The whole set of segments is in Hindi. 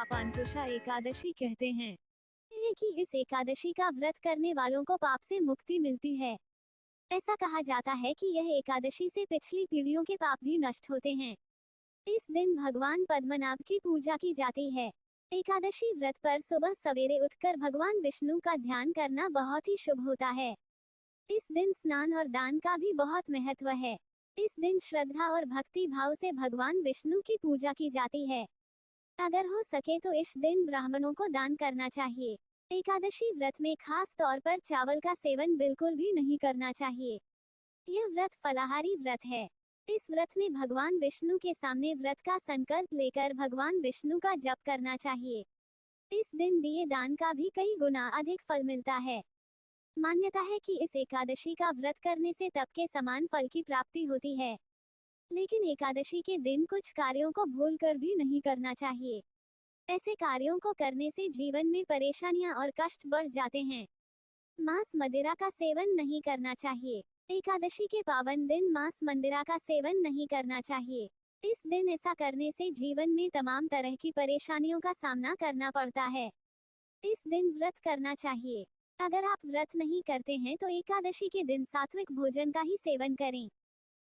पापांकुशा एकादशी कहते हैं। ये कि इस एकादशी का व्रत करने वालों को पाप से मुक्ति मिलती है। ऐसा कहा जाता है कि यह एकादशी से पिछली पीढ़ियों के पाप भी नष्ट होते हैं। इस दिन भगवान पद्मनाभ की पूजा की जाती है। एकादशी व्रत पर सुबह सवेरे उठकर भगवान विष्णु का ध्यान करना बहुत ही शुभ होता है। इस दिन स्नान और दान का भी बहुत महत्व है। इस दिन श्रद्धा और भक्ति भाव से भगवान विष्णु की पूजा की जाती है। अगर हो सके तो इस दिन ब्राह्मणों को दान करना चाहिए। एकादशी व्रत में खास तौर पर चावल का सेवन बिल्कुल भी नहीं करना चाहिए। यह व्रत फलाहारी व्रत है। इस व्रत में भगवान विष्णु के सामने व्रत का संकल्प लेकर भगवान विष्णु का जप करना चाहिए। इस दिन दिए दान का भी कई गुना अधिक फल मिलता है। मान्यता है कि इस एकादशी का व्रत करने से तप के समान फल की प्राप्ति होती है। लेकिन एकादशी के दिन कुछ कार्यों को भूलकर भी नहीं करना चाहिए। ऐसे कार्यों को करने से जीवन में परेशानियां और कष्ट बढ़ जाते हैं। मांस मदिरा का सेवन नहीं करना चाहिए। एकादशी के पावन दिन मांस मदिरा का सेवन नहीं करना चाहिए। इस दिन ऐसा करने से जीवन में तमाम तरह की परेशानियों का सामना करना पड़ता है। इस दिन व्रत करना चाहिए। अगर आप व्रत नहीं करते हैं तो एकादशी के दिन सात्विक भोजन का ही सेवन करें।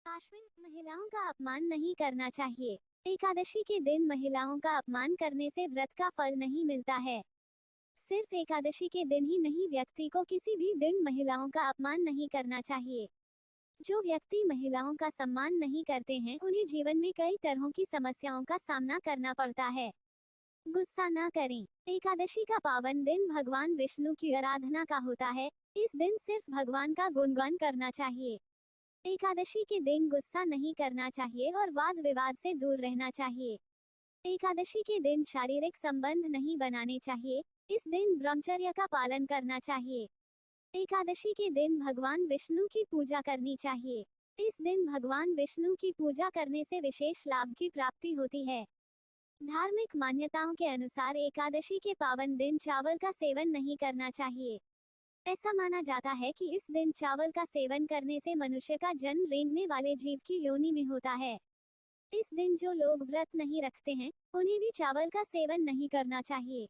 आश्विन महिलाओं का अपमान नहीं करना चाहिए। एकादशी के दिन महिलाओं का अपमान करने से व्रत का फल नहीं मिलता है। सिर्फ एकादशी के दिन ही नहीं, व्यक्ति को किसी भी दिन महिलाओं का अपमान नहीं करना चाहिए। जो व्यक्ति महिलाओं का सम्मान नहीं करते हैं उन्हें जीवन में कई तरह की समस्याओं का सामना करना पड़ता है। गुस्सा ना करें। एकादशी का पावन दिन भगवान विष्णु की आराधना का होता है। इस दिन सिर्फ भगवान का गुणगान करना चाहिए। एकादशी के दिन गुस्सा नहीं करना चाहिए और वाद विवाद से दूर रहना चाहिए। एकादशी के दिन शारीरिक संबंध नहीं बनाने चाहिए। इस दिन ब्रह्मचर्य का पालन करना चाहिए। एकादशी के दिन भगवान विष्णु की पूजा करनी चाहिए। इस दिन भगवान विष्णु की पूजा करने से विशेष लाभ की प्राप्ति होती है। धार्मिक मान्यताओं के अनुसार एकादशी के पावन दिन चावल का सेवन नहीं करना चाहिए। ऐसा माना जाता है कि इस दिन चावल का सेवन करने से मनुष्य का जन्म रेंगने वाले जीव की योनि में होता है। इस दिन जो लोग व्रत नहीं रखते हैं उन्हें भी चावल का सेवन नहीं करना चाहिए।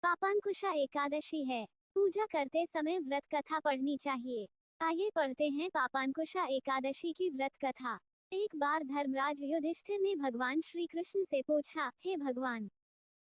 पापांकुशा एकादशी है। पूजा करते समय व्रत कथा पढ़नी चाहिए। आइए पढ़ते हैं पापांकुशा एकादशी की व्रत कथा। एक बार धर्मराज युधिष्ठिर ने भगवान श्री कृष्ण से पूछा, हे भगवान,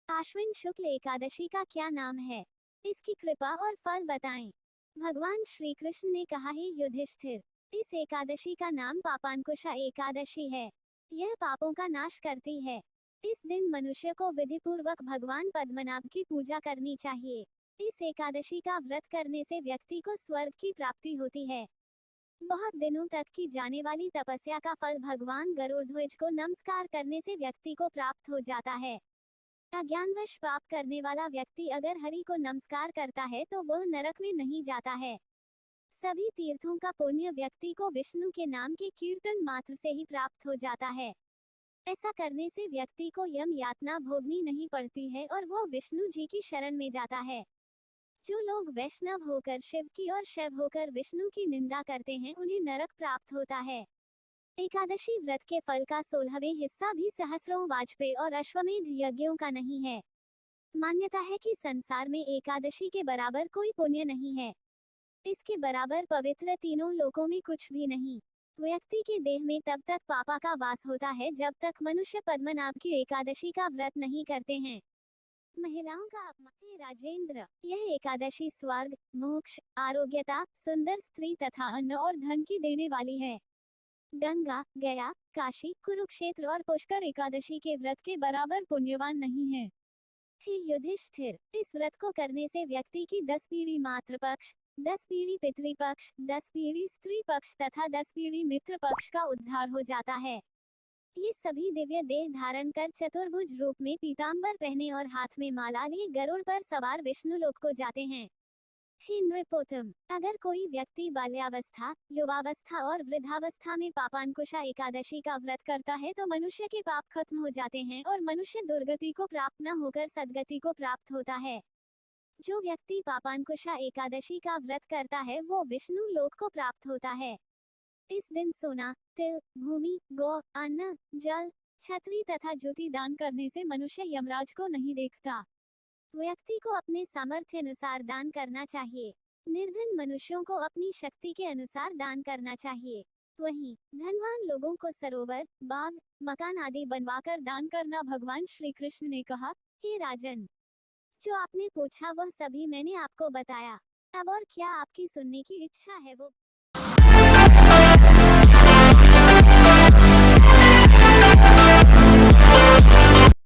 आश्विन शुक्ल एकादशी का क्या नाम है? इसकी कृपा और फल बताएं। भगवान श्री कृष्ण ने कहा, हे युधिष्ठिर, इस एकादशी का नाम पापांकुशा एकादशी है। यह पापों का नाश करती है। इस दिन मनुष्य को विधि पूर्वक भगवान पद्मनाभ की पूजा करनी चाहिए। इस एकादशी का व्रत करने से व्यक्ति को स्वर्ग की प्राप्ति होती है। बहुत दिनों तक की जाने वाली तपस्या का फल भगवान गरुड़ध्वज को नमस्कार करने से व्यक्ति को प्राप्त हो जाता है। अज्ञानवश पाप करने वाला व्यक्ति अगर हरि को नमस्कार करता है तो वह नरक में नहीं जाता है। सभी तीर्थों का पुण्य व्यक्ति को विष्णु के नाम के कीर्तन मात्र से ही प्राप्त हो जाता है। ऐसा करने से व्यक्ति को यम यातना भोगनी नहीं पड़ती है और वो विष्णु जी की शरण में जाता है। जो लोग वैष्णव होकर शिव की और शैव होकर विष्णु की निंदा करते हैं उन्हें नरक प्राप्त होता है। एकादशी व्रत के फल का 16वें हिस्सा भी सहस्रों वाजपेय और अश्वमेध यज्ञों का नहीं है। मान्यता है कि संसार में एकादशी के बराबर कोई पुण्य नहीं है। इसके बराबर पवित्र तीनों लोकों में कुछ भी नहीं। व्यक्ति के देह में तब तक पापा का वास होता है जब तक मनुष्य पद्मनाभ की एकादशी का व्रत नहीं करते हैं। महिलाओं का अपमान। राजेंद्र, यह एकादशी स्वर्ग, मोक्ष, आरोग्यता, सुंदर स्त्री तथा अन्न और धन की देने वाली है। गंगा, गया, काशी, कुरुक्षेत्र और पुष्कर एकादशी के व्रत के बराबर पुण्यवान नहीं है। हे युधिष्ठिर, इस व्रत को करने से व्यक्ति की 10 पीढ़ी मातृपक्ष, 10 पीढ़ी पितृपक्ष, 10 पीढ़ी स्त्री पक्ष तथा 10 पीढ़ी मित्र पक्ष का उद्धार हो जाता है। ये सभी दिव्य देह धारण कर चतुर्भुज रूप में पीतांबर पहने और हाथ में माला लिए गरुड़ पर सवार विष्णु लोक को जाते हैं। हे नृपोत्तम, अगर कोई व्यक्ति बाल्यावस्था, युवावस्था और वृद्धावस्था में पापांकुशा एकादशी का व्रत करता है तो मनुष्य के पाप खत्म हो जाते हैं और मनुष्य दुर्गति को प्राप्त न होकर सद्गति को प्राप्त होता है। जो व्यक्ति पापांकुशा एकादशी का व्रत करता है वो विष्णु लोक को प्राप्त होता है। इस दिन सोना, तिल, भूमि, गौ, अन्न, जल, छतरी तथा ज्योति दान करने से मनुष्य यमराज को नहीं देखता। व्यक्ति को अपने सामर्थ्य अनुसार दान करना चाहिए। निर्धन मनुष्यों को अपनी शक्ति के अनुसार दान करना चाहिए। वहीं धनवान लोगों को सरोवर, बाग, मकान आदि बनवाकर दान करना। भगवान श्री कृष्ण ने कहा, हे राजन, जो आपने पूछा वह सभी मैंने आपको बताया। अब और क्या आपकी सुनने की इच्छा है वो